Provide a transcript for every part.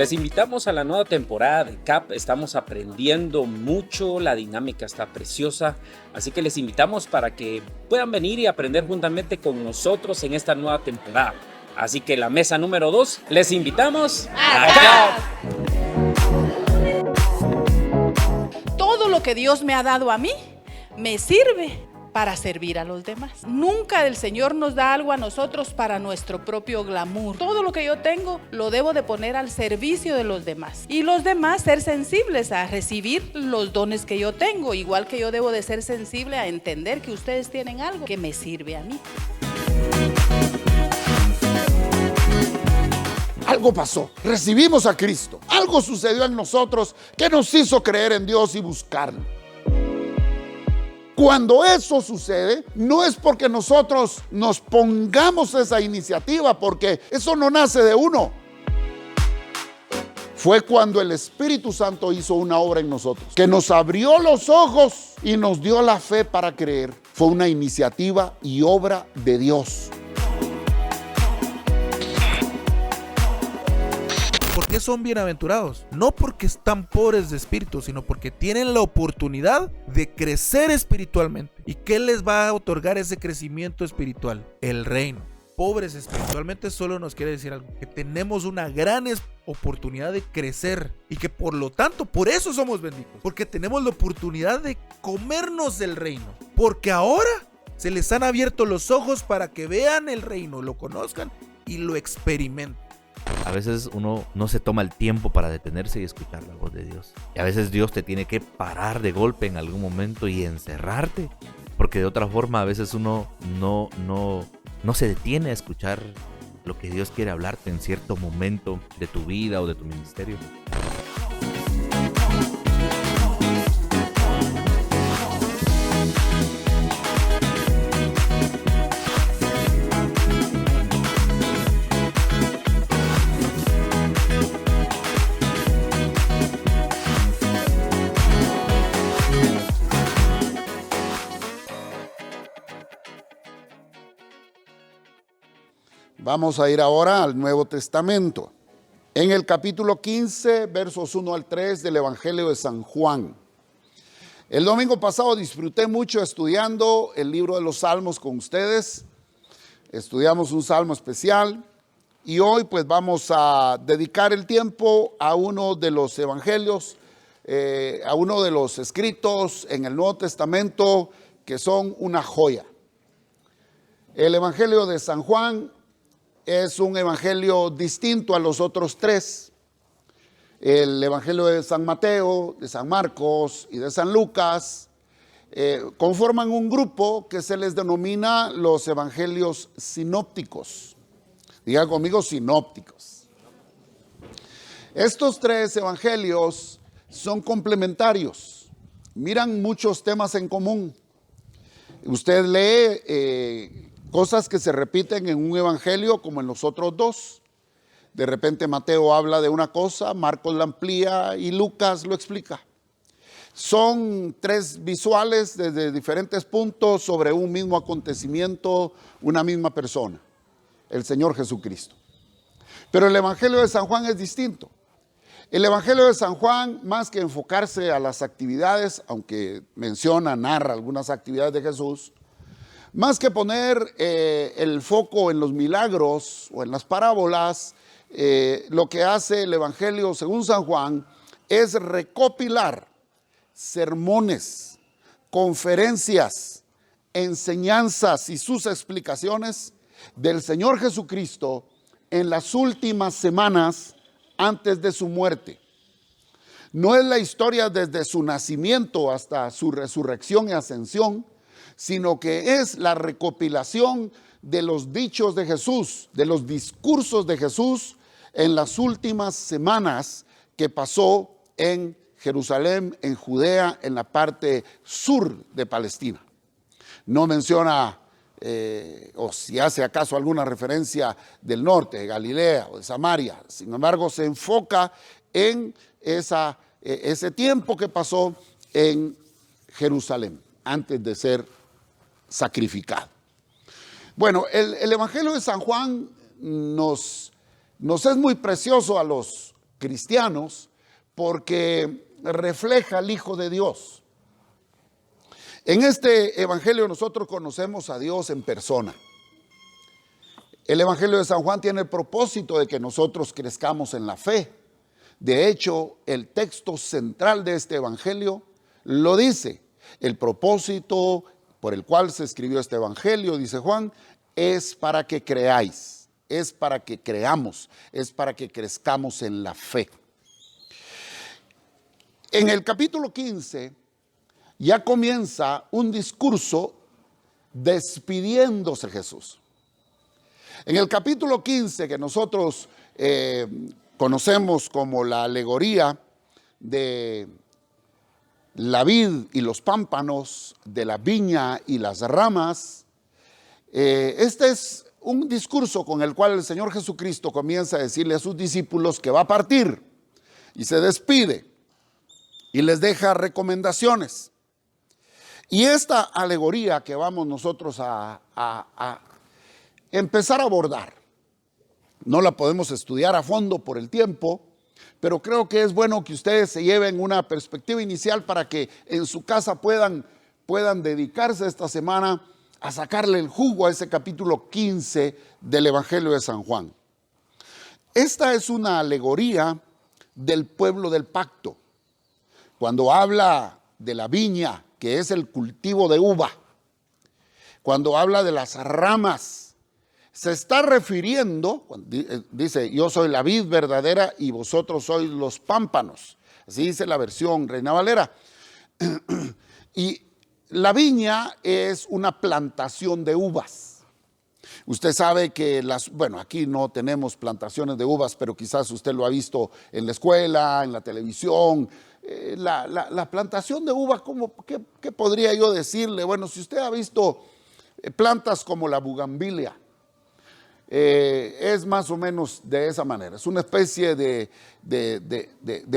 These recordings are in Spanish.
Les invitamos a la nueva temporada de CAP. Estamos aprendiendo mucho, la dinámica está preciosa, así que les invitamos para que puedan venir y aprender juntamente con nosotros en esta nueva temporada. Así que la mesa número 2, les invitamos a CAP. Todo lo que Dios me ha dado a mí me sirve para servir a los demás. Nunca el Señor nos da algo a nosotros para nuestro propio glamour. Todo lo que yo tengo lo debo de poner al servicio de los demás. Y los demás ser sensibles a recibir los dones que yo tengo. Igual que yo debo de ser sensible a entender que ustedes tienen algo que me sirve a mí. Algo pasó, recibimos a Cristo. Algo sucedió en nosotros que nos hizo creer en Dios y buscarlo. Cuando eso sucede, no es porque nosotros nos pongamos esa iniciativa, porque eso no nace de uno. Fue cuando el Espíritu Santo hizo una obra en nosotros, que nos abrió los ojos y nos dio la fe para creer. Fue una iniciativa y obra de Dios. ¿Por qué son bienaventurados? No porque están pobres de espíritu, sino porque tienen la oportunidad de crecer espiritualmente. ¿Y qué les va a otorgar ese crecimiento espiritual? El reino. Pobres espiritualmente solo nos quiere decir algo, que tenemos una gran oportunidad de crecer y que por lo tanto, por eso somos benditos, porque tenemos la oportunidad de comernos del reino, porque ahora se les han abierto los ojos para que vean el reino, lo conozcan y lo experimenten. A veces uno no se toma el tiempo para detenerse y escuchar la voz de Dios. Y a veces Dios te tiene que parar de golpe en algún momento y encerrarte. Porque de otra forma a veces uno no se detiene a escuchar lo que Dios quiere hablarte en cierto momento de tu vida o de tu ministerio. Vamos a ir ahora al Nuevo Testamento. En el capítulo 15, versos 1 al 3 del Evangelio de San Juan. El domingo pasado disfruté mucho estudiando el libro de los Salmos con ustedes. Estudiamos un salmo especial y hoy pues vamos a dedicar el tiempo a uno de los evangelios, a uno de los escritos en el Nuevo Testamento que son una joya. El Evangelio de San Juan es un evangelio distinto a los otros tres. El evangelio de San Mateo, de San Marcos y de San Lucas conforman un grupo que se les denomina los evangelios sinópticos. Diga conmigo, sinópticos. Estos tres evangelios son complementarios, miran muchos temas en común. Usted lee cosas que se repiten en un evangelio como en los otros dos. De repente Mateo habla de una cosa, Marcos la amplía y Lucas lo explica. Son tres visuales desde diferentes puntos sobre un mismo acontecimiento, una misma persona, el Señor Jesucristo. Pero el evangelio de San Juan es distinto. El evangelio de San Juan, más que enfocarse a las actividades, aunque menciona, narra algunas actividades de Jesús, más que poner el foco en los milagros o en las parábolas, lo que hace el Evangelio según San Juan es recopilar sermones, conferencias, enseñanzas y sus explicaciones del Señor Jesucristo en las últimas semanas antes de su muerte. No es la historia desde su nacimiento hasta su resurrección y ascensión, sino que es la recopilación de los dichos de Jesús, de los discursos de Jesús en las últimas semanas que pasó en Jerusalén, en Judea, en la parte sur de Palestina. No menciona, o si hace acaso alguna referencia del norte, de Galilea o de Samaria. Sin embargo, se enfoca en ese tiempo que pasó en Jerusalén, antes de ser sacrificado. Bueno, el Evangelio de San Juan nos es muy precioso a los cristianos porque refleja al Hijo de Dios. En este evangelio nosotros conocemos a Dios en persona. El evangelio de San Juan tiene el propósito de que nosotros crezcamos en la fe. De hecho, el texto central de este evangelio lo dice. El propósito por el cual se escribió este evangelio, dice Juan, es para que creáis, es para que creamos, es para que crezcamos en la fe. En el capítulo 15 ya comienza un discurso despidiéndose Jesús. En el capítulo 15, que nosotros conocemos como la alegoría de la vid y los pámpanos, de la viña y las ramas, este es un discurso con el cual el Señor Jesucristo comienza a decirle a sus discípulos que va a partir y se despide y les deja recomendaciones. Y esta alegoría que vamos nosotros a empezar a abordar, no la podemos estudiar a fondo por el tiempo, pero creo que es bueno que ustedes se lleven una perspectiva inicial para que en su casa puedan dedicarse esta semana a sacarle el jugo a ese capítulo 15 del Evangelio de San Juan. Esta es una alegoría del pueblo del pacto. Cuando habla de la viña, que es el cultivo de uva, cuando habla de las ramas, se está refiriendo, dice, yo soy la vid verdadera y vosotros sois los pámpanos. Así dice la versión Reina Valera. Y la viña es una plantación de uvas. Usted sabe que aquí no tenemos plantaciones de uvas, pero quizás usted lo ha visto en la escuela, en la televisión. La plantación de uvas, ¿qué podría yo decirle? Bueno, si usted ha visto plantas como la bugambilia, es más o menos de esa manera. Es una especie de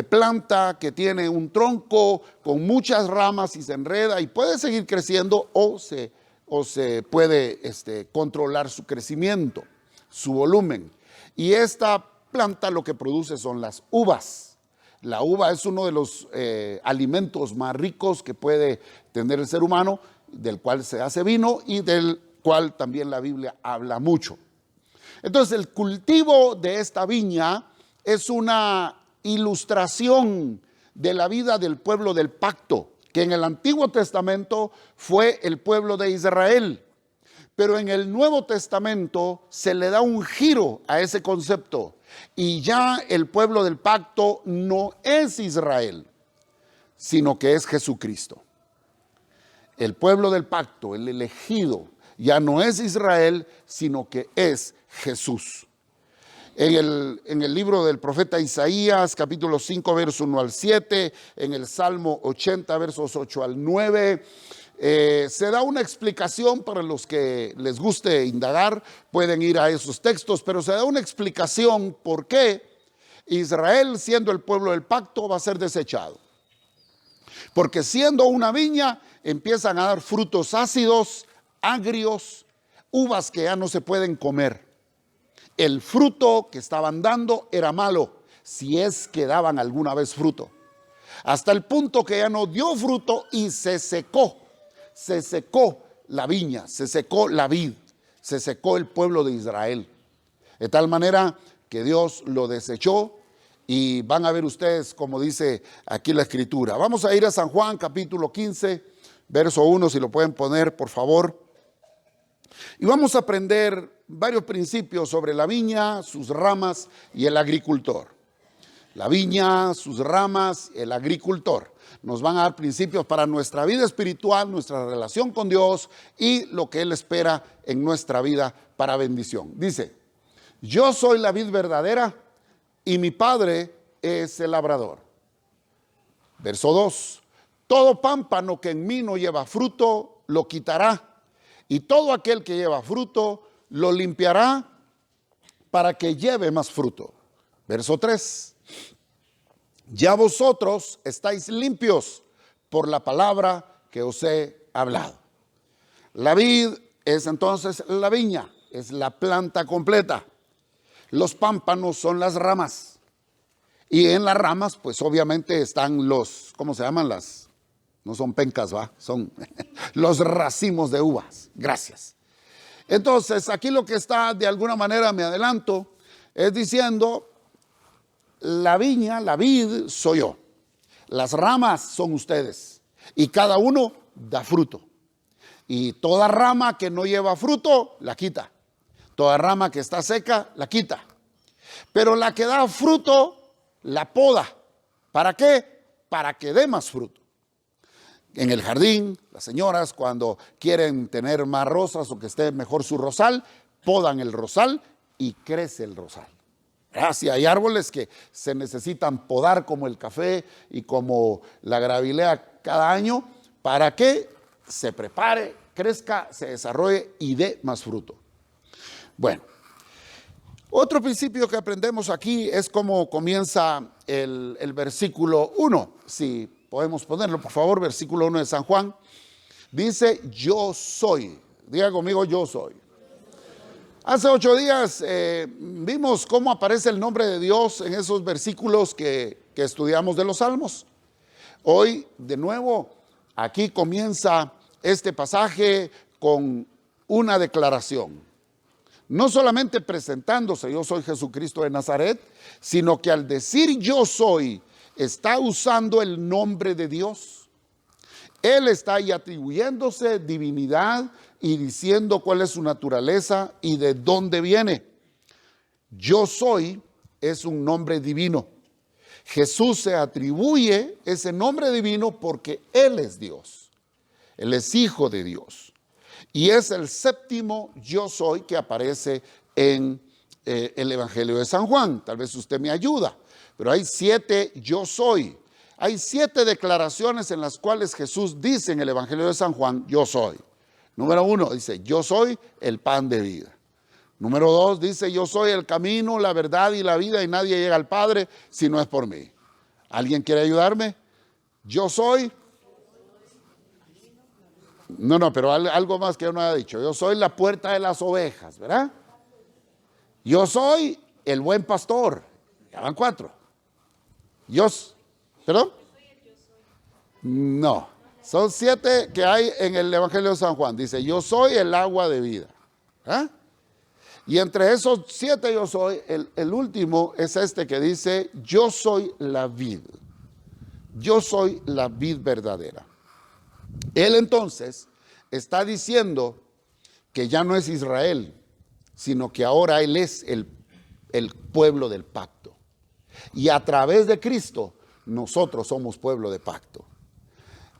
planta que tiene un tronco con muchas ramas y se enreda y puede seguir creciendo o se puede controlar su crecimiento, su volumen. Y esta planta lo que produce son las uvas. La uva es uno de los alimentos más ricos que puede tener el ser humano, del cual se hace vino y del cual también la Biblia habla mucho. Entonces, el cultivo de esta viña es una ilustración de la vida del pueblo del pacto, que en el Antiguo Testamento fue el pueblo de Israel. Pero en el Nuevo Testamento se le da un giro a ese concepto. Y ya el pueblo del pacto no es Israel, sino que es Jesucristo. El pueblo del pacto, el elegido, ya no es Israel, sino que es Jesús. En el libro del profeta Isaías, capítulo 5, verso 1 al 7, en el Salmo 80, versos 8 al 9, se da una explicación para los que les guste indagar, pueden ir a esos textos, pero se da una explicación por qué Israel, siendo el pueblo del pacto, va a ser desechado. Porque siendo una viña, empiezan a dar frutos ácidos, agrios, uvas que ya no se pueden comer. El fruto que estaban dando era malo, si es que daban alguna vez fruto. Hasta el punto que ya no dio fruto y se secó la viña, se secó la vid, se secó el pueblo de Israel. De tal manera que Dios lo desechó y van a ver ustedes como dice aquí la escritura. Vamos a ir a San Juan capítulo 15, verso 1, si lo pueden poner por favor. Y vamos a aprender varios principios sobre la viña, sus ramas y el agricultor. La viña, sus ramas, el agricultor. Nos van a dar principios para nuestra vida espiritual, nuestra relación con Dios y lo que Él espera en nuestra vida para bendición. Dice, yo soy la vid verdadera y mi Padre es el labrador. Verso 2, todo pámpano que en mí no lleva fruto, lo quitará. Y todo aquel que lleva fruto, lo limpiará para que lleve más fruto. Verso 3. Ya vosotros estáis limpios por la palabra que os he hablado. La vid es entonces la viña, es la planta completa. Los pámpanos son las ramas. Y en las ramas, pues obviamente están los, ¿cómo se llaman las? No son pencas, ¿va? Son los racimos de uvas. Gracias. Entonces, aquí lo que está, de alguna manera me adelanto, es diciendo, la viña, la vid, soy yo. Las ramas son ustedes. Y cada uno da fruto. Y toda rama que no lleva fruto, la quita. Toda rama que está seca, la quita. Pero la que da fruto, la poda. ¿Para qué? Para que dé más fruto. En el jardín, las señoras cuando quieren tener más rosas o que esté mejor su rosal, podan el rosal y crece el rosal. Si hay árboles que se necesitan podar como el café y como la gravilea cada año para que se prepare, crezca, se desarrolle y dé más fruto. Bueno, otro principio que aprendemos aquí es cómo comienza el versículo 1. Si podemos ponerlo, por favor, versículo 1 de San Juan. Dice, yo soy. Diga conmigo, yo soy. Hace 8 días vimos cómo aparece el nombre de Dios en esos versículos que estudiamos de los Salmos. Hoy, de nuevo, aquí comienza este pasaje con una declaración. No solamente presentándose, yo soy Jesucristo de Nazaret, sino que al decir yo soy, está usando el nombre de Dios. Él está ahí atribuyéndose divinidad y diciendo cuál es su naturaleza y de dónde viene. Yo soy es un nombre divino. Jesús se atribuye ese nombre divino porque Él es Dios. Él es hijo de Dios. Y es el séptimo yo soy que aparece en el Evangelio de San Juan. Tal vez usted me ayuda, pero hay 7 yo soy. Hay 7 declaraciones en las cuales Jesús dice en el Evangelio de San Juan, yo soy. Número 1 dice, yo soy el pan de vida. Número 2 dice, yo soy el camino, la verdad y la vida y nadie llega al Padre si no es por mí. ¿Alguien quiere ayudarme? Yo soy... No, pero algo más que yo no haya dicho. Yo soy la puerta de las ovejas, ¿verdad? Yo soy el buen pastor. Ya van 4. ¿Perdón? No, son 7 que hay en el Evangelio de San Juan. Dice, yo soy el agua de vida. ¿Ah? Y entre esos 7 yo soy, el último es este que dice, yo soy la vid. Yo soy la vid verdadera. Él entonces está diciendo que ya no es Israel, sino que ahora Él es el pueblo del pacto. Y a través de Cristo, nosotros somos pueblo de pacto.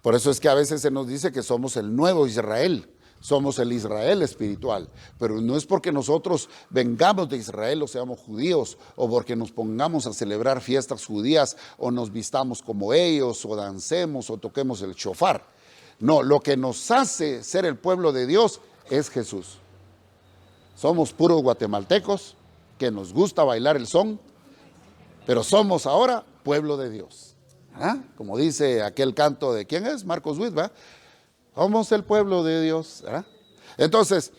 Por eso es que a veces se nos dice que somos el nuevo Israel, somos el Israel espiritual. Pero no es porque nosotros vengamos de Israel o seamos judíos, o porque nos pongamos a celebrar fiestas judías, o nos vistamos como ellos, o dancemos, o toquemos el shofar. No, lo que nos hace ser el pueblo de Dios es Jesús. Somos puros guatemaltecos que nos gusta bailar el son, pero somos ahora pueblo de Dios. ¿Ah? Como dice aquel canto de, ¿quién es? Marcos Witt, ¿verdad? Somos el pueblo de Dios. ¿Verdad? Entonces,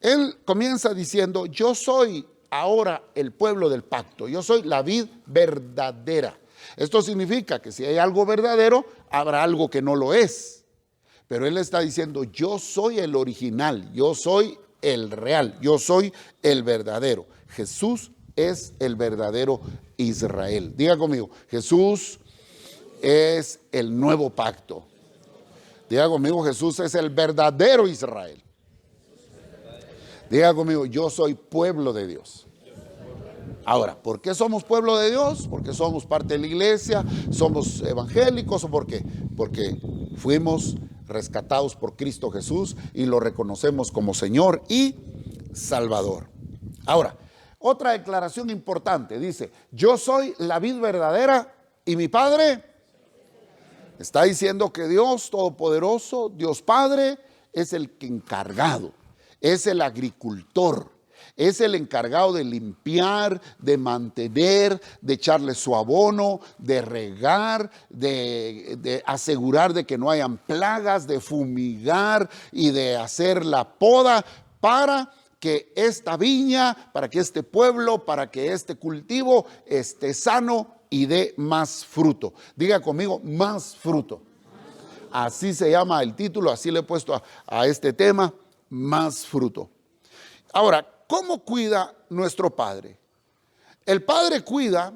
él comienza diciendo, yo soy ahora el pueblo del pacto, yo soy la vid verdadera. Esto significa que si hay algo verdadero, habrá algo que no lo es. Pero él está diciendo, yo soy el original, yo soy el real, yo soy el verdadero. Jesús es el verdadero Israel. Diga conmigo, Jesús es el nuevo pacto. Diga conmigo, Jesús es el verdadero Israel. Diga conmigo, yo soy pueblo de Dios. Ahora, ¿por qué somos pueblo de Dios? Porque somos parte de la iglesia, somos evangélicos, ¿o por qué? Porque fuimos rescatados por Cristo Jesús y lo reconocemos como Señor y Salvador. Ahora, otra declaración importante, dice, yo soy la vid verdadera y mi Padre. Está diciendo que Dios Todopoderoso, Dios Padre, es el encargado, es el agricultor. Es el encargado de limpiar, de mantener, de echarle su abono, de regar, de asegurar de que no hayan plagas, de fumigar y de hacer la poda para que esta viña, para que este pueblo, para que este cultivo esté sano y dé más fruto. Diga conmigo, más fruto. Así se llama el título, así le he puesto a este tema, más fruto. Ahora, ¿cómo cuida nuestro Padre? El Padre cuida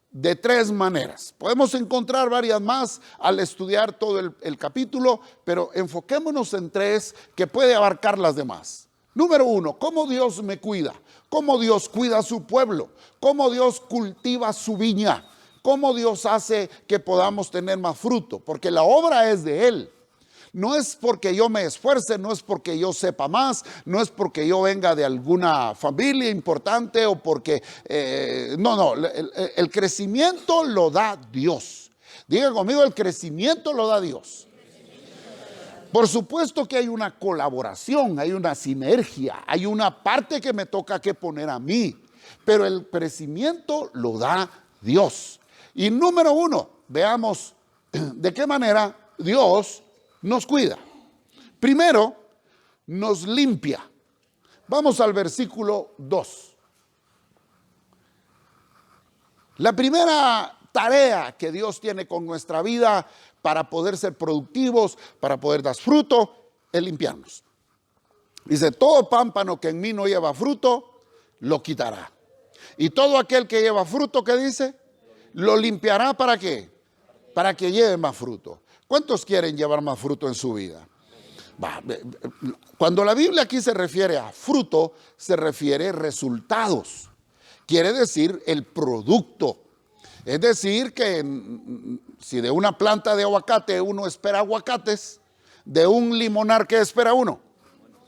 de tres maneras. Podemos encontrar varias más al estudiar todo el capítulo, pero enfoquémonos en tres que puede abarcar las demás. Número uno, ¿cómo Dios me cuida? ¿Cómo Dios cuida a su pueblo? ¿Cómo Dios cultiva su viña? ¿Cómo Dios hace que podamos tener más fruto? Porque la obra es de Él. No es porque yo me esfuerce, no es porque yo sepa más, no es porque yo venga de alguna familia importante o porque... el crecimiento lo da Dios. Diga conmigo, el crecimiento lo da Dios. Por supuesto que hay una colaboración, hay una sinergia, hay una parte que me toca que poner a mí, pero el crecimiento lo da Dios. Y número uno, veamos de qué manera Dios nos cuida. Primero, nos limpia. Vamos al versículo 2. La primera tarea que Dios tiene con nuestra vida para poder ser productivos, para poder dar fruto, es limpiarnos. Dice, todo pámpano que en mí no lleva fruto, lo quitará. Y todo aquel que lleva fruto, ¿qué dice? Lo limpiará, ¿para qué? Para que lleve más fruto. ¿Cuántos quieren llevar más fruto en su vida? Cuando la Biblia aquí se refiere a fruto, se refiere a resultados. Quiere decir el producto. Es decir que si de una planta de aguacate uno espera aguacates, de un limonar, ¿qué espera uno?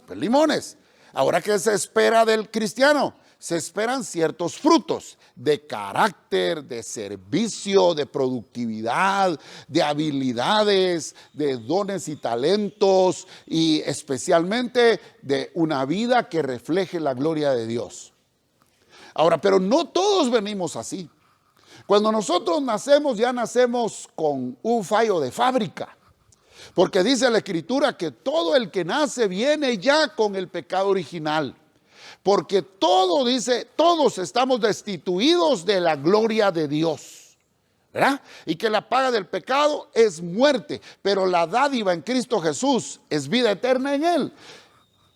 Pues limones. Ahora, ¿qué se espera del cristiano? Se esperan ciertos frutos de carácter, de servicio, de productividad, de habilidades, de dones y talentos y especialmente de una vida que refleje la gloria de Dios. Ahora, pero no todos venimos así. Cuando nosotros nacemos, ya nacemos con un fallo de fábrica. Porque dice la Escritura que todo el que nace viene ya con el pecado original. Porque todos estamos destituidos de la gloria de Dios, ¿verdad? Y que la paga del pecado es muerte, pero la dádiva en Cristo Jesús es vida eterna en Él.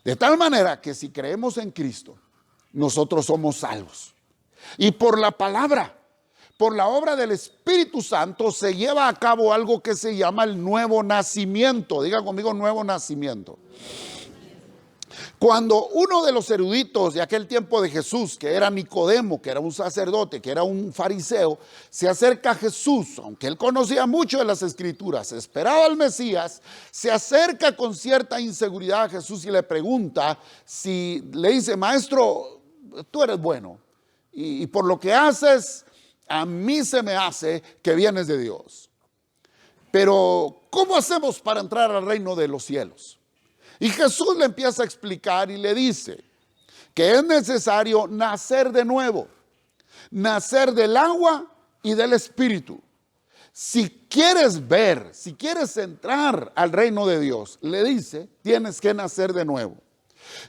De tal manera que si creemos en Cristo, nosotros somos salvos. Y por la palabra, por la obra del Espíritu Santo, se lleva a cabo algo que se llama el nuevo nacimiento. Diga conmigo, nuevo nacimiento. Cuando uno de los eruditos de aquel tiempo de Jesús, que era Nicodemo, que era un sacerdote, que era un fariseo, se acerca a Jesús, aunque él conocía mucho de las Escrituras, esperaba al Mesías, se acerca con cierta inseguridad a Jesús y le pregunta, le dice, maestro, tú eres bueno y por lo que haces, a mí se me hace que vienes de Dios. Pero, ¿cómo hacemos para entrar al reino de los cielos? Y Jesús le empieza a explicar y le dice que es necesario nacer de nuevo, nacer del agua y del Espíritu. Si quieres ver, si quieres entrar al reino de Dios, le dice, tienes que nacer de nuevo.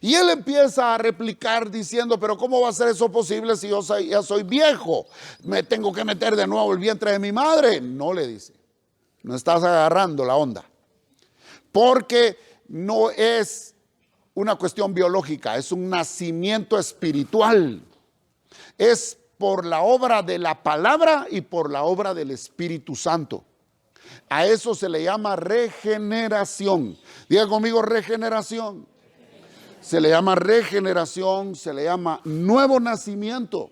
Y él empieza a replicar diciendo, pero ¿cómo va a ser eso posible si yo ya soy viejo? ¿Me tengo que meter de nuevo el vientre de mi madre? No, le dice, no estás agarrando la onda. Porque no es una cuestión biológica, es un nacimiento espiritual. Es por la obra de la palabra y por la obra del Espíritu Santo. A eso se le llama regeneración. Diga conmigo, regeneración. Se le llama regeneración, se le llama nuevo nacimiento.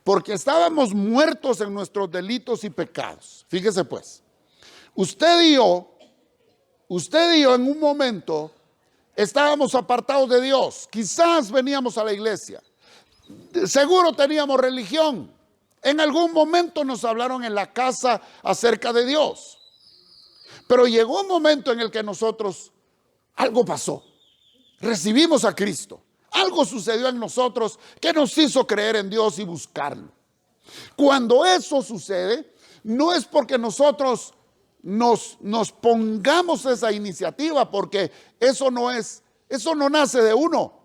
Porque estábamos muertos en nuestros delitos y pecados. Fíjese pues, usted y yo en un momento estábamos apartados de Dios. Quizás veníamos a la iglesia. Seguro teníamos religión. En algún momento nos hablaron en la casa acerca de Dios. Pero llegó un momento en el que algo pasó. Recibimos a Cristo. Algo sucedió en nosotros que nos hizo creer en Dios y buscarlo. Cuando eso sucede, no es porque nosotros nos pongamos esa iniciativa, porque eso no nace de uno.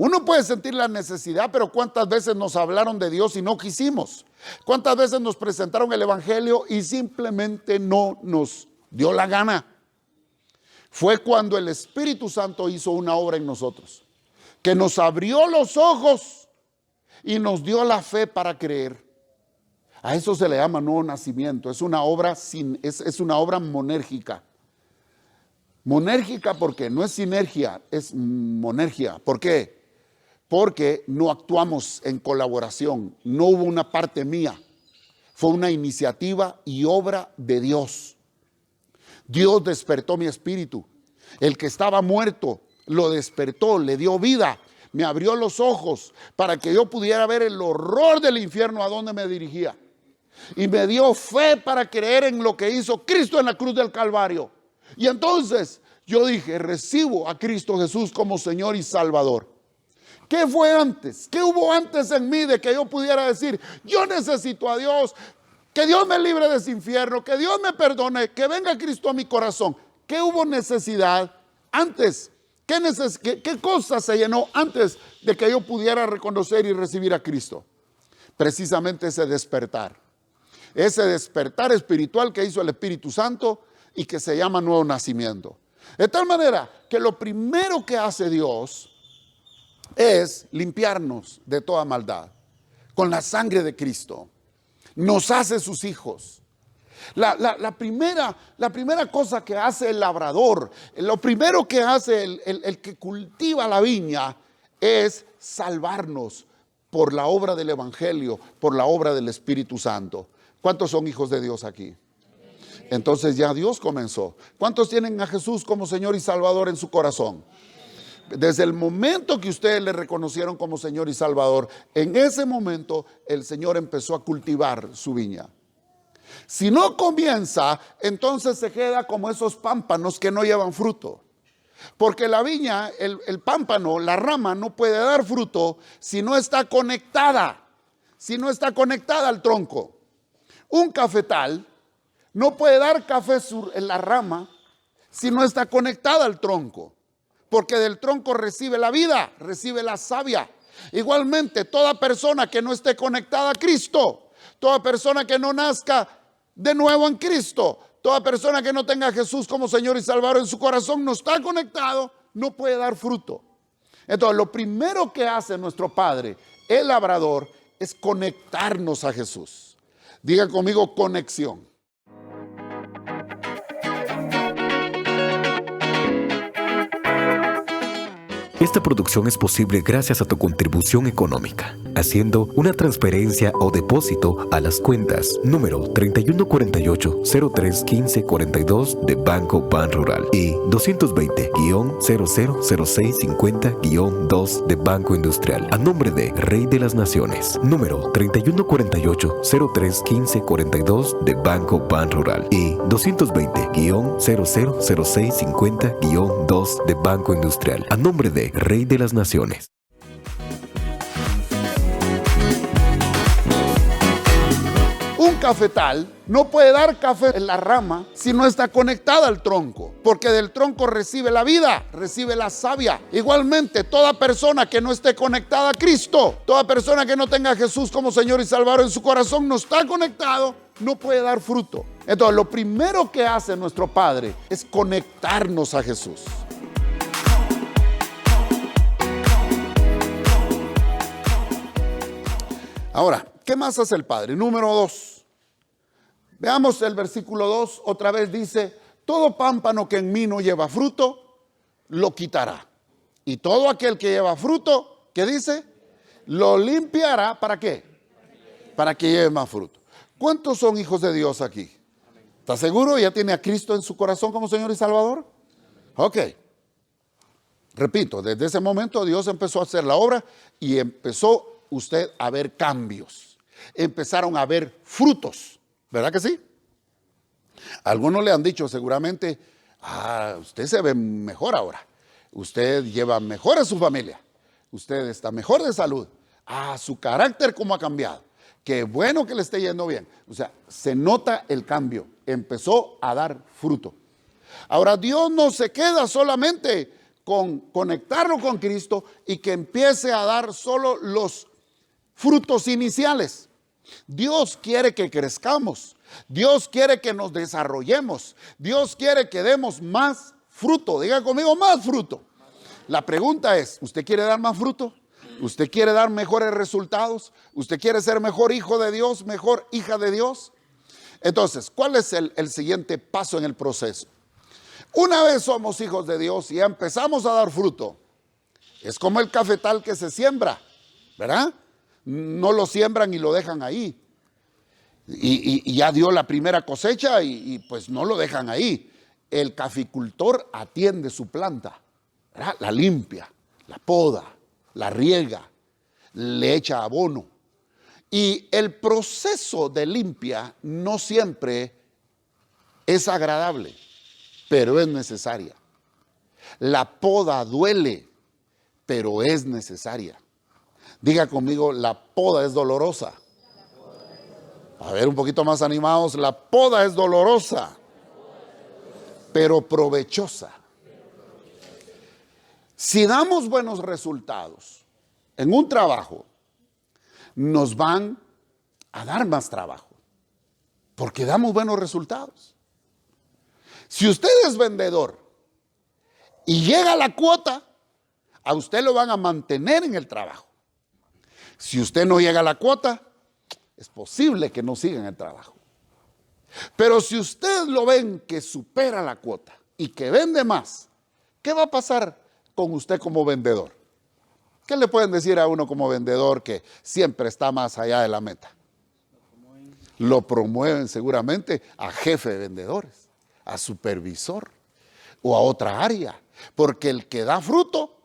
Uno puede sentir la necesidad, pero ¿cuántas veces nos hablaron de Dios y no quisimos? ¿Cuántas veces nos presentaron el evangelio y simplemente no nos dio la gana? Fue cuando el Espíritu Santo hizo una obra en nosotros, que nos abrió los ojos y nos dio la fe para creer. A eso se le llama nuevo nacimiento. Es una obra, es una obra monérgica. Monérgica porque no es sinergia, es monergia. ¿Por qué? Porque no actuamos en colaboración, no hubo una parte mía, fue una iniciativa y obra de Dios. Dios despertó mi espíritu, el que estaba muerto lo despertó, le dio vida, me abrió los ojos para que yo pudiera ver el horror del infierno a donde me dirigía. Y me dio fe para creer en lo que hizo Cristo en la cruz del Calvario. Y entonces yo dije, recibo a Cristo Jesús como Señor y Salvador. ¿Qué fue antes? ¿Qué hubo antes en mí de que yo pudiera decir, yo necesito a Dios, que Dios me libre de ese infierno, que Dios me perdone, que venga Cristo a mi corazón? ¿Qué hubo necesidad antes? ¿Qué cosa se llenó antes de que yo pudiera reconocer y recibir a Cristo? Precisamente ese despertar espiritual que hizo el Espíritu Santo y que se llama nuevo nacimiento. De tal manera que lo primero que hace Dios es limpiarnos de toda maldad con la sangre de Cristo. Nos hace sus hijos. La primera cosa que hace el labrador, lo primero que hace el que cultiva la viña es salvarnos por la obra del Evangelio, por la obra del Espíritu Santo. ¿Cuántos son hijos de Dios aquí? Entonces ya Dios comenzó. ¿Cuántos tienen a Jesús como Señor y Salvador en su corazón? Desde el momento que ustedes le reconocieron como Señor y Salvador, en ese momento el Señor empezó a cultivar su viña. Si no comienza, entonces se queda como esos pámpanos que no llevan fruto. Porque la viña, el pámpano, la rama no puede dar fruto si no está conectada, al tronco. Un cafetal no puede dar café en la rama si no está conectada al tronco. Porque del tronco recibe la vida, recibe la savia. Igualmente, toda persona que no esté conectada a Cristo, toda persona que no nazca de nuevo en Cristo, toda persona que no tenga a Jesús como Señor y Salvador en su corazón, no está conectado, no puede dar fruto. Entonces, lo primero que hace nuestro Padre, el labrador, es conectarnos a Jesús. Diga conmigo, conexión. Esta producción es posible gracias a tu contribución económica, haciendo una transferencia o depósito a las cuentas número 3148-031542 de Banco Ban Rural y 220-000650-2 de Banco Industrial, a nombre de Rey de las Naciones, número 3148-031542 de Banco Ban Rural y 220-000650-2 de Banco Industrial, a nombre de Rey de las Naciones. Un cafetal no puede dar café en la rama si no está conectada al tronco, porque del tronco recibe la vida, recibe la savia. Igualmente, toda persona que no esté conectada a Cristo, toda persona que no tenga a Jesús como Señor y Salvador en su corazón, no está conectado, no puede dar fruto. Entonces, lo primero que hace nuestro Padre es conectarnos a Jesús. Ahora, ¿qué más hace el Padre? Número 2. Veamos el versículo 2. Otra vez dice, todo pámpano que en mí no lleva fruto, lo quitará. Y todo aquel que lleva fruto, ¿qué dice? Lo limpiará. ¿Para qué? Para que lleve más fruto. ¿Cuántos son hijos de Dios aquí? ¿Está seguro? ¿Ya tiene a Cristo en su corazón como Señor y Salvador? Ok. Repito, desde ese momento Dios empezó a hacer la obra y empezó usted a ver cambios, empezaron a ver frutos, ¿verdad que sí? Algunos le han dicho seguramente, usted se ve mejor ahora, usted lleva mejor a su familia, usted está mejor de salud, su carácter cómo ha cambiado, qué bueno que le esté yendo bien. O sea, se nota el cambio, empezó a dar fruto. Ahora, Dios no se queda solamente con conectarlo con Cristo y que empiece a dar solo los frutos iniciales. Dios quiere que crezcamos. Dios quiere que nos desarrollemos. Dios quiere que demos más fruto. Diga conmigo, más fruto. La pregunta es, ¿usted quiere dar más fruto? ¿Usted quiere dar mejores resultados? ¿Usted quiere ser mejor hijo de Dios, mejor hija de Dios? Entonces, ¿cuál es el siguiente paso en el proceso? Una vez somos hijos de Dios y ya empezamos a dar fruto, es como el cafetal que se siembra, ¿verdad? No lo siembran y lo dejan ahí. Y ya dio la primera cosecha y pues no lo dejan ahí. El caficultor atiende su planta, ¿verdad? La limpia, la poda, la riega, le echa abono. Y el proceso de limpia no siempre es agradable, pero es necesaria. La poda duele, pero es necesaria. Diga conmigo, la poda es dolorosa. A ver, un poquito más animados. La poda es dolorosa, pero provechosa. Si damos buenos resultados en un trabajo, nos van a dar más trabajo, porque damos buenos resultados. Si usted es vendedor y llega a la cuota, a usted lo van a mantener en el trabajo. Si usted no llega a la cuota, es posible que no siga en el trabajo. Pero si usted lo ven que supera la cuota y que vende más, ¿qué va a pasar con usted como vendedor? ¿Qué le pueden decir a uno como vendedor que siempre está más allá de la meta? Lo promueven seguramente a jefe de vendedores, a supervisor o a otra área, porque el que da fruto,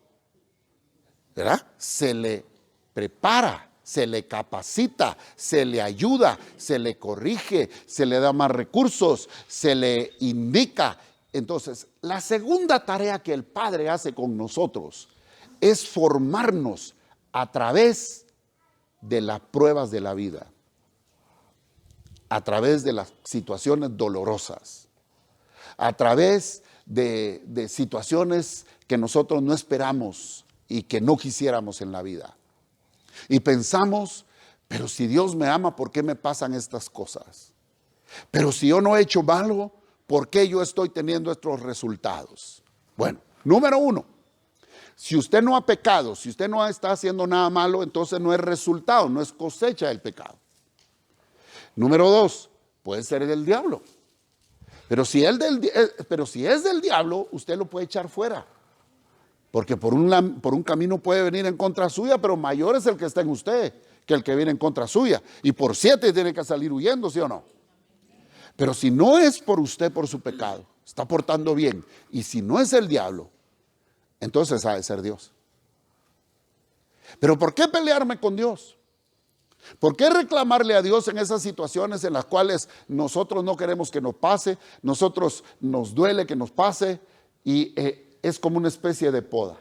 ¿verdad? Se le prepara, se le capacita, se le ayuda, se le corrige, se le da más recursos, se le indica. Entonces, la segunda tarea que el Padre hace con nosotros es formarnos a través de las pruebas de la vida, a través de las situaciones dolorosas, a través de situaciones que nosotros no esperamos y que no quisiéramos en la vida. Y pensamos, pero si Dios me ama, ¿por qué me pasan estas cosas? Pero si yo no he hecho malo, ¿por qué yo estoy teniendo estos resultados? Bueno, número uno, si usted no ha pecado, si usted no está haciendo nada malo, entonces no es resultado, no es cosecha del pecado. Número dos, puede ser del diablo. Pero si es del diablo, usted lo puede echar fuera. Porque por un camino puede venir en contra suya, pero mayor es el que está en usted que el que viene en contra suya. Y por 7 tiene que salir huyendo, ¿sí o no? Pero si no es por usted, por su pecado, está portando bien, y si no es el diablo, entonces ha de ser Dios. Pero ¿por qué pelearme con Dios? ¿Por qué reclamarle a Dios en esas situaciones en las cuales nosotros no queremos que nos pase, nosotros nos duele que nos pase y es como una especie de poda?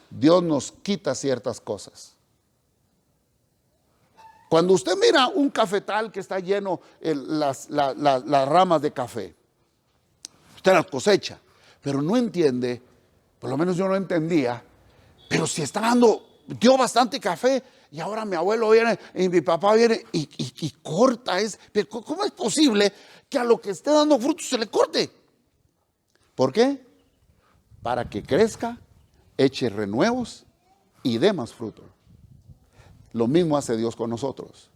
Dios nos quita ciertas cosas. Cuando usted mira un cafetal que está lleno las ramas de café, usted las cosecha, pero no entiende, por lo menos yo no entendía, pero si está dio bastante café y ahora mi abuelo viene y mi papá viene y corta. Pero ¿cómo es posible que a lo que esté dando frutos se le corte? ¿Por qué? Para que crezca, eche renuevos y dé más fruto. Lo mismo hace Dios con nosotros.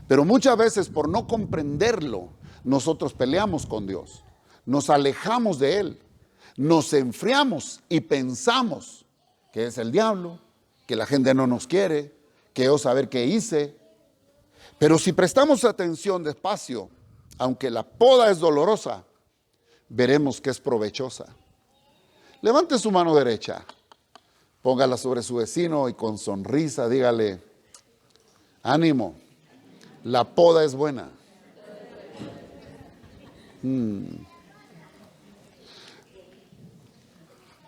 Pero muchas veces por no comprenderlo, nosotros peleamos con Dios, nos alejamos de Él, nos enfriamos y pensamos que es el diablo, que la gente no nos quiere, que yo saber qué hice. Pero si prestamos atención despacio, aunque la poda es dolorosa, veremos que es provechosa. Levante su mano derecha, póngala sobre su vecino y con sonrisa dígale: ánimo, la poda es buena.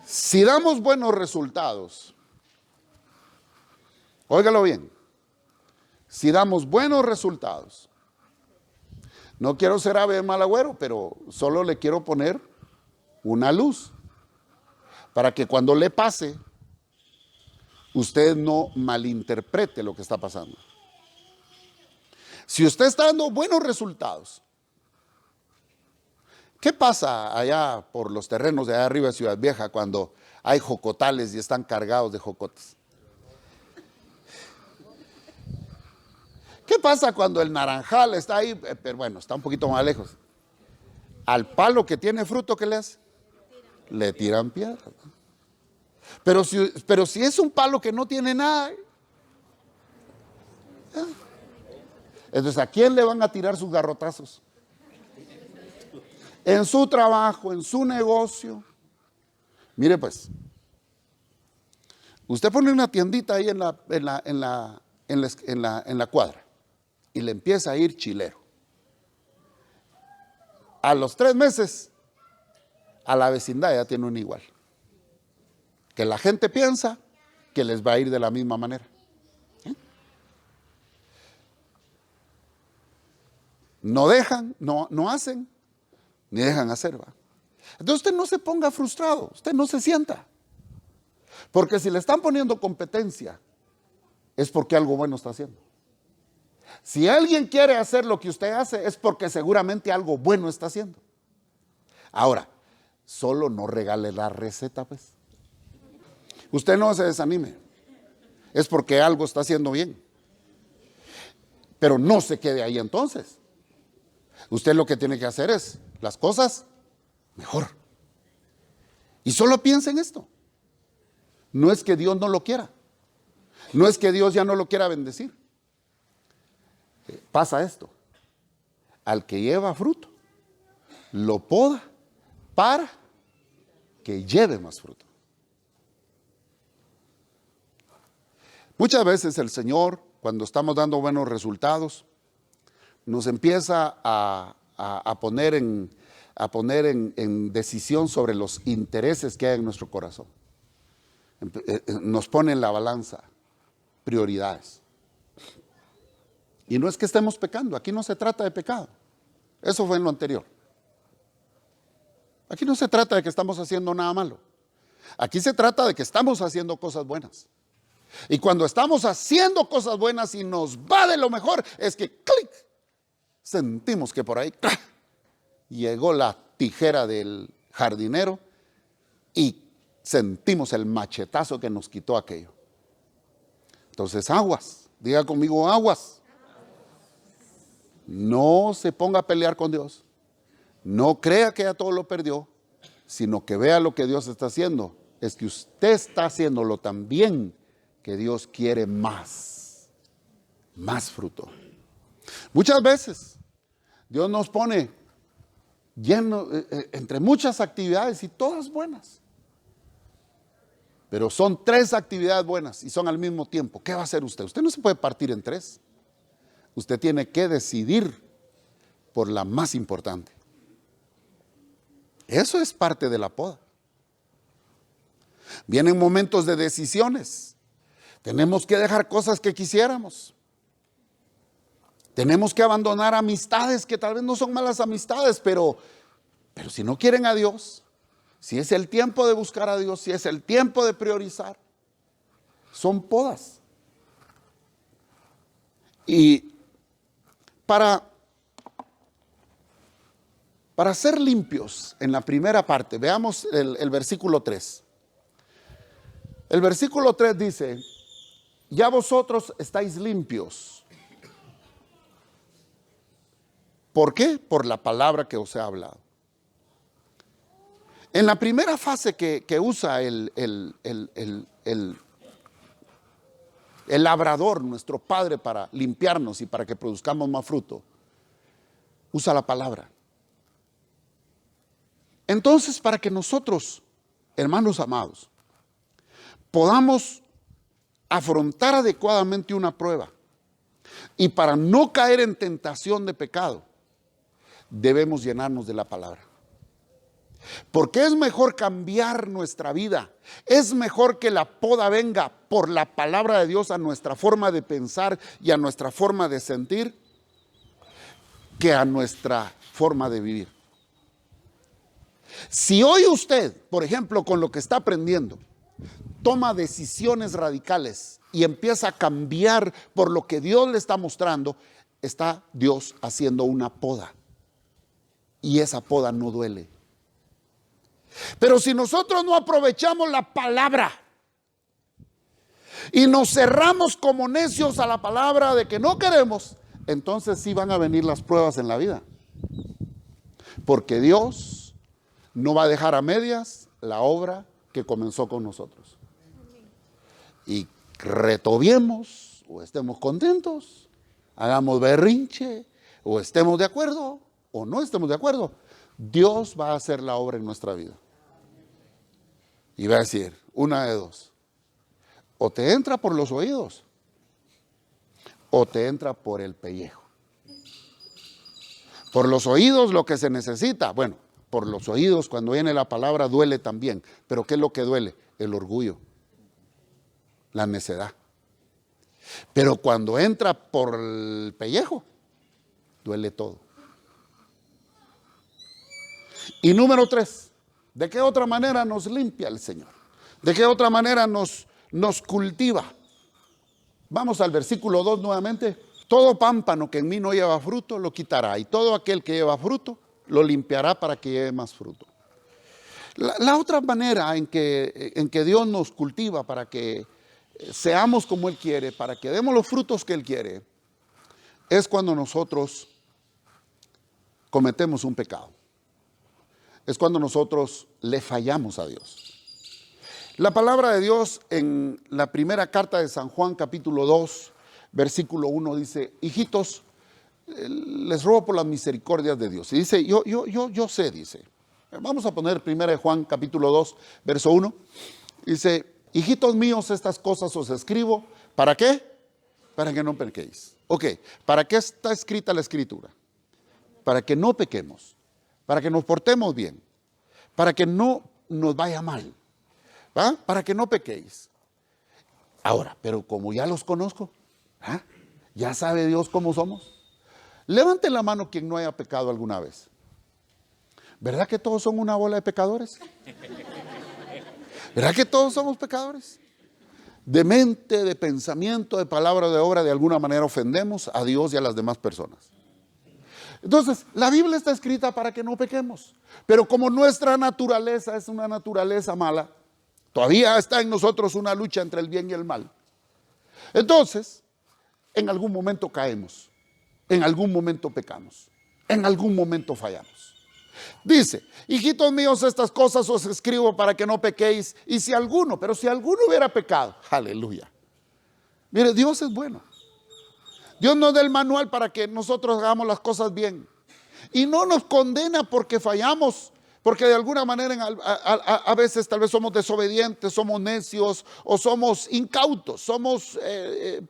Si damos buenos resultados, óigalo bien, si damos buenos resultados, no quiero ser ave de mal agüero, pero solo le quiero poner una luz para que cuando le pase, usted no malinterprete lo que está pasando. Si usted está dando buenos resultados, ¿qué pasa allá por los terrenos de allá arriba de Ciudad Vieja cuando hay jocotales y están cargados de jocotes? ¿Qué pasa cuando el naranjal está ahí? Pero bueno, está un poquito más lejos. Al palo que tiene fruto, ¿qué le hace? Le tiran piedras. Pero si es un palo que no tiene nada, entonces ¿a quién le van a tirar sus garrotazos? En su trabajo, en su negocio. Mire pues, usted pone una tiendita ahí en la cuadra y le empieza a ir chilero. A los 3 meses, a la vecindad ya tiene un igual. Que la gente piensa que les va a ir de la misma manera. No dejan, no hacen, ni dejan hacer, ¿va? Entonces usted no se ponga frustrado, usted no se sienta. Porque si le están poniendo competencia, es porque algo bueno está haciendo. Si alguien quiere hacer lo que usted hace, es porque seguramente algo bueno está haciendo. Ahora, solo no regale la receta, pues. Usted no se desanime. Es porque algo está haciendo bien. Pero no se quede ahí entonces. Usted lo que tiene que hacer es las cosas mejor. Y solo piensa en esto. No es que Dios no lo quiera. No es que Dios ya no lo quiera bendecir. Pasa esto. Al que lleva fruto, lo poda para que lleve más fruto. Muchas veces el Señor, cuando estamos dando buenos resultados, nos empieza a poner en decisión sobre los intereses que hay en nuestro corazón. Nos pone en la balanza prioridades. Y no es que estemos pecando, aquí no se trata de pecado. Eso fue en lo anterior. Aquí no se trata de que estamos haciendo nada malo. Aquí se trata de que estamos haciendo cosas buenas. Y cuando estamos haciendo cosas buenas y nos va de lo mejor, es que clic, sentimos que por ahí llegó la tijera del jardinero y sentimos el machetazo que nos quitó aquello. Entonces, aguas, diga conmigo, aguas. No se ponga a pelear con Dios. No crea que ya todo lo perdió, sino que vea lo que Dios está haciendo. Es que usted está haciéndolo tan bien que Dios quiere más fruto. Muchas veces Dios nos pone lleno entre muchas actividades y todas buenas. Pero son 3 actividades buenas y son al mismo tiempo. ¿Qué va a hacer usted? Usted no se puede partir en 3. Usted tiene que decidir por la más importante. Eso es parte de la poda. Vienen momentos de decisiones. Tenemos que dejar cosas que quisiéramos. Tenemos que abandonar amistades que tal vez no son malas amistades, pero si no quieren a Dios, si es el tiempo de buscar a Dios, si es el tiempo de priorizar, son podas. Y para ser limpios en la primera parte, veamos el versículo 3. El versículo 3 dice: ya vosotros estáis limpios. ¿Por qué? Por la palabra que os he hablado. En la primera fase que usa el labrador, nuestro Padre, para limpiarnos y para que produzcamos más fruto, usa la palabra. Entonces, para que nosotros, hermanos amados, podamos afrontar adecuadamente una prueba y para no caer en tentación de pecado, debemos llenarnos de la palabra. Porque es mejor cambiar nuestra vida, es mejor que la poda venga por la palabra de Dios a nuestra forma de pensar y a nuestra forma de sentir, que a nuestra forma de vivir. Si hoy usted, por ejemplo, con lo que está aprendiendo, toma decisiones radicales y empieza a cambiar por lo que Dios le está mostrando, está Dios haciendo una poda. Y esa poda no duele. Pero si nosotros no aprovechamos la palabra y nos cerramos como necios a la palabra de que no queremos, entonces sí van a venir las pruebas en la vida. Porque Dios no va a dejar a medias la obra que comenzó con nosotros. Y retobiemos o estemos contentos, hagamos berrinche o estemos de acuerdo o no estemos de acuerdo, Dios va a hacer la obra en nuestra vida. Y va a decir, una de dos, o te entra por los oídos o te entra por el pellejo. Por los oídos lo que se necesita, bueno, por los oídos cuando viene la palabra duele también, pero ¿qué es lo que duele? El orgullo, la necedad. Pero cuando entra por el pellejo, duele todo. Y número 3, ¿de qué otra manera nos limpia el Señor? ¿De qué otra manera nos cultiva? Vamos al versículo 2 nuevamente. Todo pámpano que en mí no lleva fruto lo quitará, y todo aquel que lleva fruto lo limpiará para que lleve más fruto. La otra manera en que Dios nos cultiva para que seamos como Él quiere, para que demos los frutos que Él quiere, es cuando nosotros cometemos un pecado. Es cuando nosotros le fallamos a Dios. La palabra de Dios en la primera carta de San Juan, capítulo 2, versículo 1, dice, hijitos, les ruego por las misericordias de Dios. Y dice, yo sé, dice. Vamos a poner primera de Juan, capítulo 2, verso 1. Dice, hijitos míos, estas cosas os escribo. ¿Para qué? Para que no pequéis. Ok, ¿para qué está escrita la escritura? Para que no pequemos, para que nos portemos bien, para que no nos vaya mal, ¿va? Para que no pequéis. Ahora, pero como ya los conozco, ¿ah? Ya sabe Dios cómo somos. Levante la mano quien no haya pecado alguna vez. ¿Verdad que todos son una bola de pecadores? ¿Verdad que todos somos pecadores? De mente, de pensamiento, de palabra, de obra, de alguna manera ofendemos a Dios y a las demás personas. Entonces, la Biblia está escrita para que no pequemos. Pero como nuestra naturaleza es una naturaleza mala, todavía está en nosotros una lucha entre el bien y el mal. Entonces, en algún momento caemos, en algún momento pecamos, en algún momento fallamos. Dice, hijitos míos, estas cosas os escribo para que no pequéis. Y si alguno hubiera pecado, aleluya. Mire, Dios es bueno. Dios nos da el manual para que nosotros hagamos las cosas bien. Y no nos condena porque fallamos, porque de alguna manera a veces tal vez somos desobedientes, somos necios o somos incautos, somos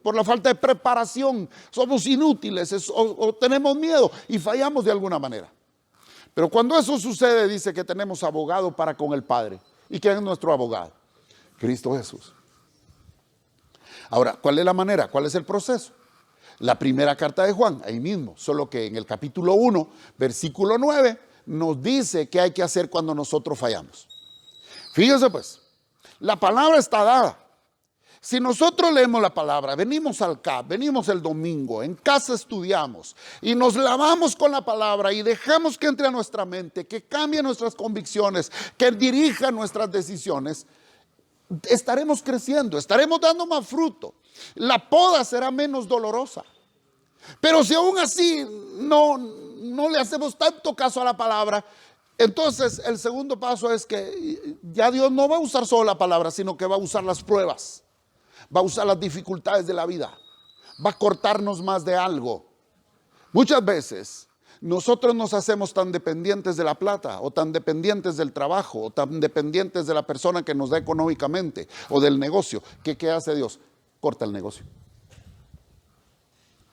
por la falta de preparación, somos inútiles o tenemos miedo y fallamos de alguna manera. Pero cuando eso sucede, dice que tenemos abogado para con el Padre. ¿Y quién es nuestro abogado? Cristo Jesús. Ahora, ¿cuál es la manera? ¿Cuál es el proceso? La primera carta de Juan, ahí mismo, solo que en el capítulo 1, versículo 9, nos dice qué hay que hacer cuando nosotros fallamos. Fíjense pues, la palabra está dada. Si nosotros leemos la palabra, venimos al CAP, venimos el domingo, en casa estudiamos y nos lavamos con la palabra y dejamos que entre a nuestra mente, que cambie nuestras convicciones, que dirija nuestras decisiones, estaremos creciendo, estaremos dando más fruto. La poda será menos dolorosa. Pero si aún así no le hacemos tanto caso a la palabra, entonces el segundo paso es que ya Dios no va a usar solo la palabra, sino que va a usar las pruebas. Va a usar las dificultades de la vida. Va a cortarnos más de algo. Muchas veces nosotros nos hacemos tan dependientes de la plata, o tan dependientes del trabajo, o tan dependientes de la persona que nos da económicamente, o del negocio, que ¿qué hace Dios? Corta el negocio.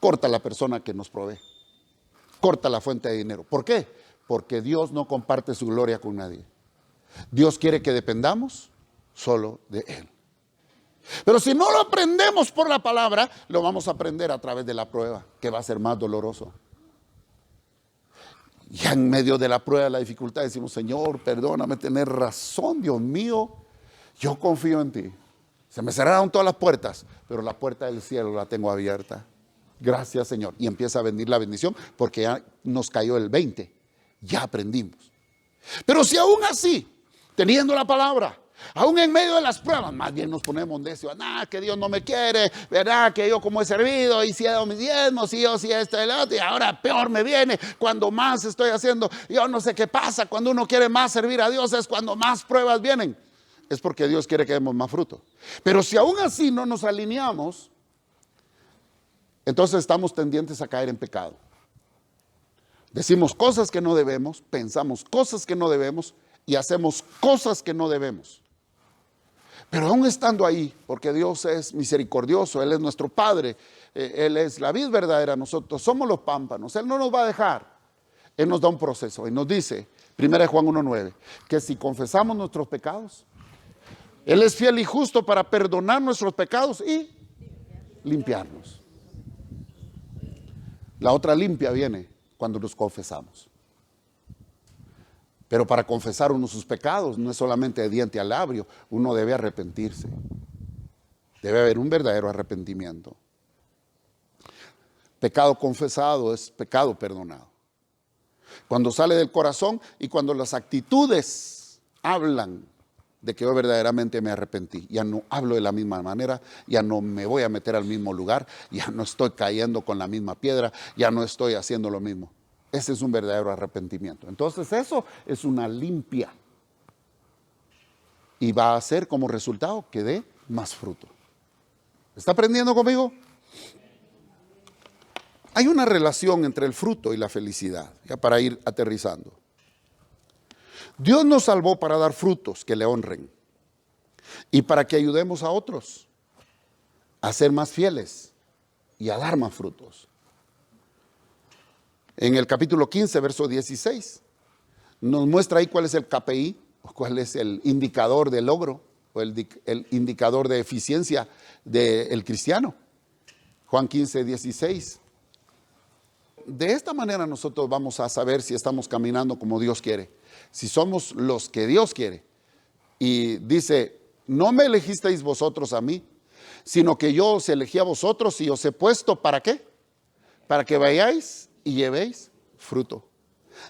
Corta la persona que nos provee. Corta la fuente de dinero. ¿Por qué? Porque Dios no comparte su gloria con nadie. Dios quiere que dependamos solo de Él. Pero si no lo aprendemos por la palabra, lo vamos a aprender a través de la prueba, que va a ser más doloroso. Ya en medio de la prueba, de la dificultad, decimos, Señor, perdóname, tener razón, Dios mío, yo confío en ti. Se me cerraron todas las puertas, pero la puerta del cielo la tengo abierta. Gracias, Señor. Y empieza a venir la bendición porque ya nos cayó el 20. Ya aprendimos. Pero si aún así, teniendo la palabra, aún en medio de las pruebas, más bien nos ponemos necios, que Dios no me quiere, verdad, que yo como he servido y si he dado mis diezmos, y yo si esto y lo otro, y ahora peor me viene cuando más estoy haciendo. Yo no sé qué pasa, cuando uno quiere más servir a Dios es cuando más pruebas vienen. Es porque Dios quiere que demos más fruto. Pero si aún así no nos alineamos, entonces estamos tendientes a caer en pecado. Decimos cosas que no debemos, pensamos cosas que no debemos y hacemos cosas que no debemos. Pero aún estando ahí, porque Dios es misericordioso, Él es nuestro Padre, Él es la vid verdadera, nosotros somos los pámpanos, Él no nos va a dejar. Él nos da un proceso y nos dice, 1 Juan 1:9, que si confesamos nuestros pecados, Él es fiel y justo para perdonar nuestros pecados y limpiarnos. La otra limpia viene cuando nos confesamos. Pero para confesar uno sus pecados no es solamente de diente a labio, uno debe arrepentirse. Debe haber un verdadero arrepentimiento. Pecado confesado es pecado perdonado. Cuando sale del corazón y cuando las actitudes hablan de que yo verdaderamente me arrepentí, ya no hablo de la misma manera, ya no me voy a meter al mismo lugar, ya no estoy cayendo con la misma piedra, ya no estoy haciendo lo mismo. Ese es un verdadero arrepentimiento. Entonces eso es una limpia y va a hacer como resultado que dé más fruto. ¿Está aprendiendo conmigo? Hay una relación entre el fruto y la felicidad, ya para ir aterrizando. Dios nos salvó para dar frutos que le honren y para que ayudemos a otros a ser más fieles y a dar más frutos. En el capítulo 15, verso 16, nos muestra ahí cuál es el KPI, o cuál es el indicador de logro, o el indicador de eficiencia del cristiano. Juan 15, 16. De esta manera nosotros vamos a saber si estamos caminando como Dios quiere, si somos los que Dios quiere. Y dice, no me elegisteis vosotros a mí, sino que yo os elegí a vosotros y os he puesto, ¿para qué? Para que vayáis y llevéis fruto.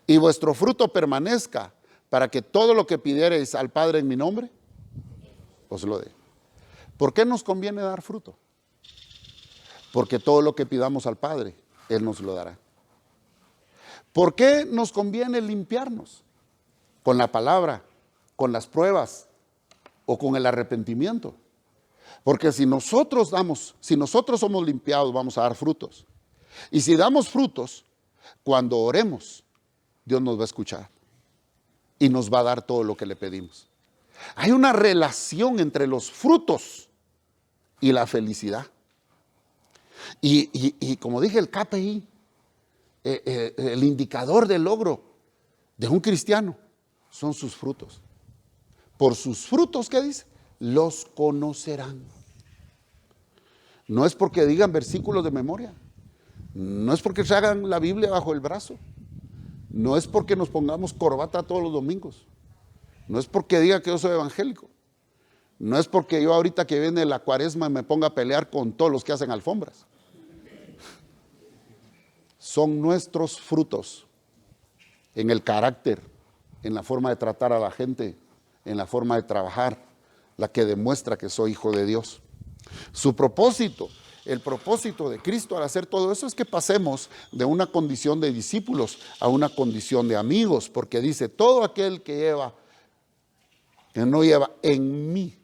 Y vuestro fruto permanezca, para que todo lo que pidiereis al Padre en mi nombre, os lo dé. ¿Por qué nos conviene dar fruto? Porque todo lo que pidamos al Padre, Él nos lo dará. ¿Por qué nos conviene limpiarnos? Con la palabra, con las pruebas o con el arrepentimiento. Porque si nosotros somos limpiados, vamos a dar frutos. Y si damos frutos, cuando oremos, Dios nos va a escuchar y nos va a dar todo lo que le pedimos. Hay una relación entre los frutos y la felicidad. Y como dije, el KPI, el indicador de logro de un cristiano son sus frutos. Por sus frutos, ¿qué dice? Los conocerán. No es porque digan versículos de memoria. No es porque se hagan la Biblia bajo el brazo. No es porque nos pongamos corbata todos los domingos. No es porque diga que yo soy evangélico. No es porque yo ahorita que viene la cuaresma me ponga a pelear con todos los que hacen alfombras. Son nuestros frutos en el carácter, en la forma de tratar a la gente, en la forma de trabajar, la que demuestra que soy hijo de Dios. Su propósito, el propósito de Cristo al hacer todo eso es que pasemos de una condición de discípulos a una condición de amigos, porque dice, todo aquel que no lleva en mí.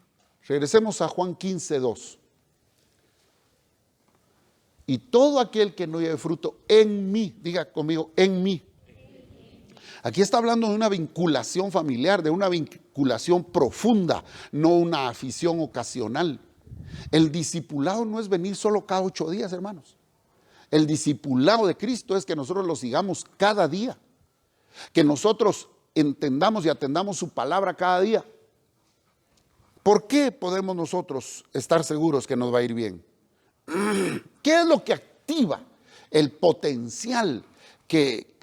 Regresemos a Juan 15:2. Y todo aquel que no lleve fruto en mí, diga conmigo, en mí. Aquí está hablando de una vinculación familiar, de una vinculación profunda, no una afición ocasional. El discipulado no es venir solo cada 8 días, hermanos. El discipulado de Cristo es que nosotros lo sigamos cada día. Que nosotros entendamos y atendamos su palabra cada día. ¿Por qué podemos nosotros estar seguros que nos va a ir bien? ¿Qué es lo que activa el potencial que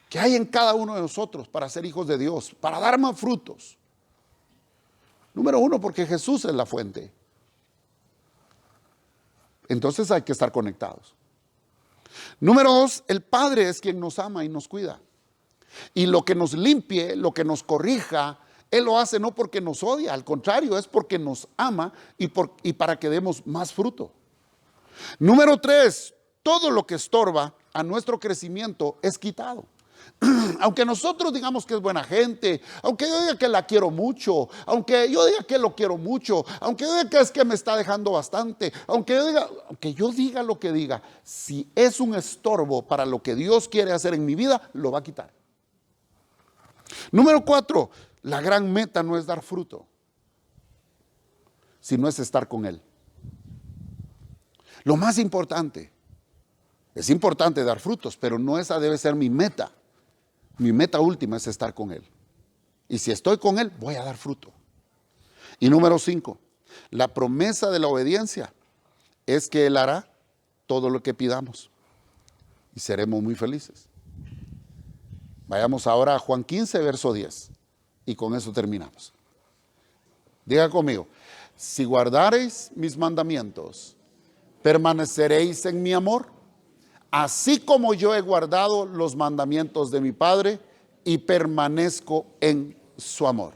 que hay en cada uno de nosotros para ser hijos de Dios, para dar más frutos. Número 1, porque Jesús es la fuente. Entonces hay que estar conectados. Número 2, el Padre es quien nos ama y nos cuida. Y lo que nos limpie, lo que nos corrija, Él lo hace no porque nos odia, al contrario, es porque nos ama y para que demos más fruto. Número 3, todo lo que estorba a nuestro crecimiento es quitado. Aunque nosotros digamos que es buena gente, aunque yo diga que la quiero mucho, aunque yo diga que lo quiero mucho, aunque yo diga que es que me está dejando bastante, aunque yo diga lo que diga, si es un estorbo para lo que Dios quiere hacer en mi vida, lo va a quitar. Número 4, la gran meta no es dar fruto, sino es estar con Él. Lo más importante, es importante dar frutos, pero no esa debe ser mi meta. Mi meta última es estar con Él. Y si estoy con Él, voy a dar fruto. Y número 5, la promesa de la obediencia es que Él hará todo lo que pidamos. Y seremos muy felices. Vayamos ahora a Juan 15, verso 10. Y con eso terminamos. Diga conmigo, si guardareis mis mandamientos, permaneceréis en mi amor. Así como yo he guardado los mandamientos de mi Padre y permanezco en su amor.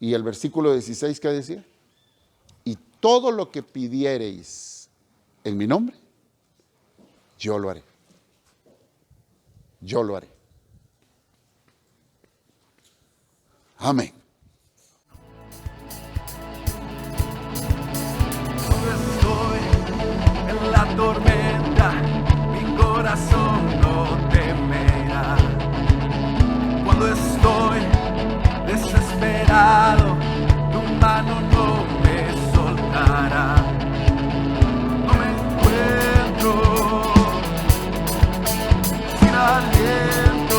Y el versículo 16, ¿qué decía? Y todo lo que pidiereis en mi nombre, yo lo haré. Yo lo haré. Amén. La tormenta, mi corazón no temerá. Cuando estoy desesperado, tu mano no me soltará. No me encuentro sin aliento.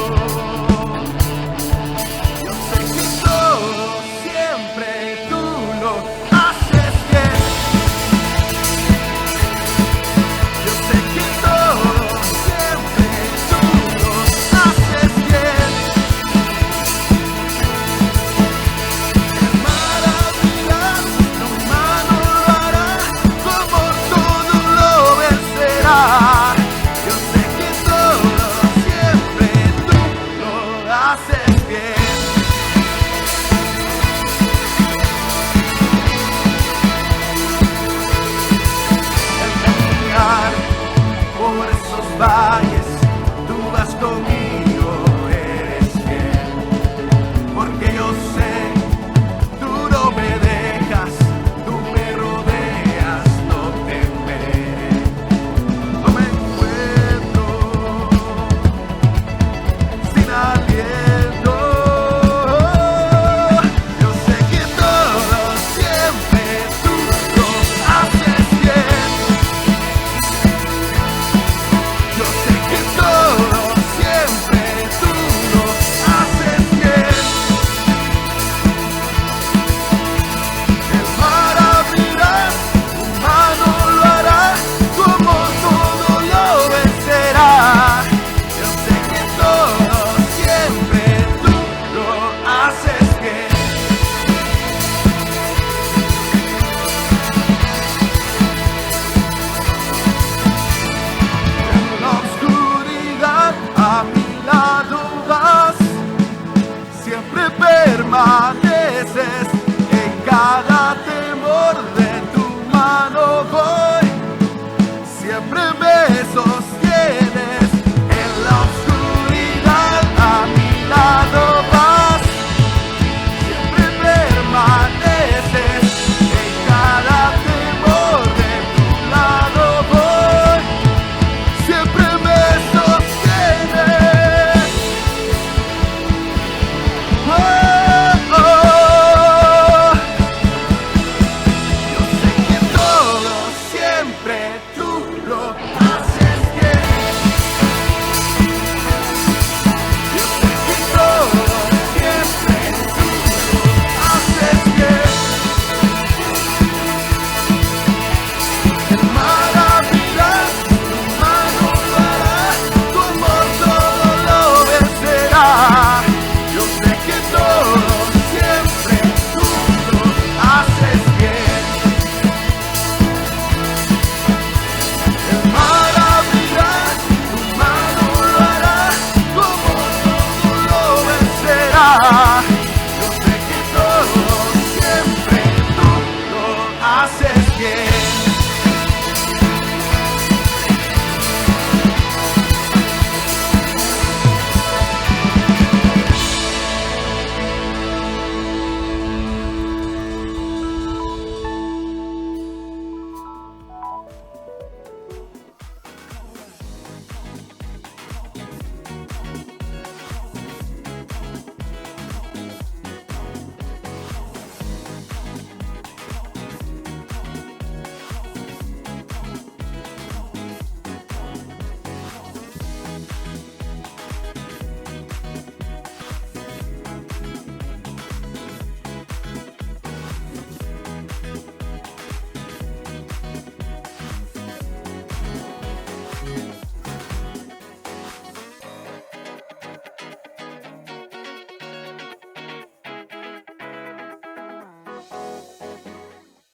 Yo sé que todo siempre tú lo haces bien. Por esos valles, tú vas conmigo, eres fiel, porque yo sé, tú no me dejas, tú me rodeas, no temeré, no me encuentro sin aliento. Yo sé que todo siempre tú lo haces bien. Yo sé que todo siempre tú lo haces bien. El mar abrirá, tu mano lo hará, tu amor todo lo vencerá. Yo sé que todo siempre tú lo haces bien. En la oscuridad a mi lado vas, siempre permaneces en cada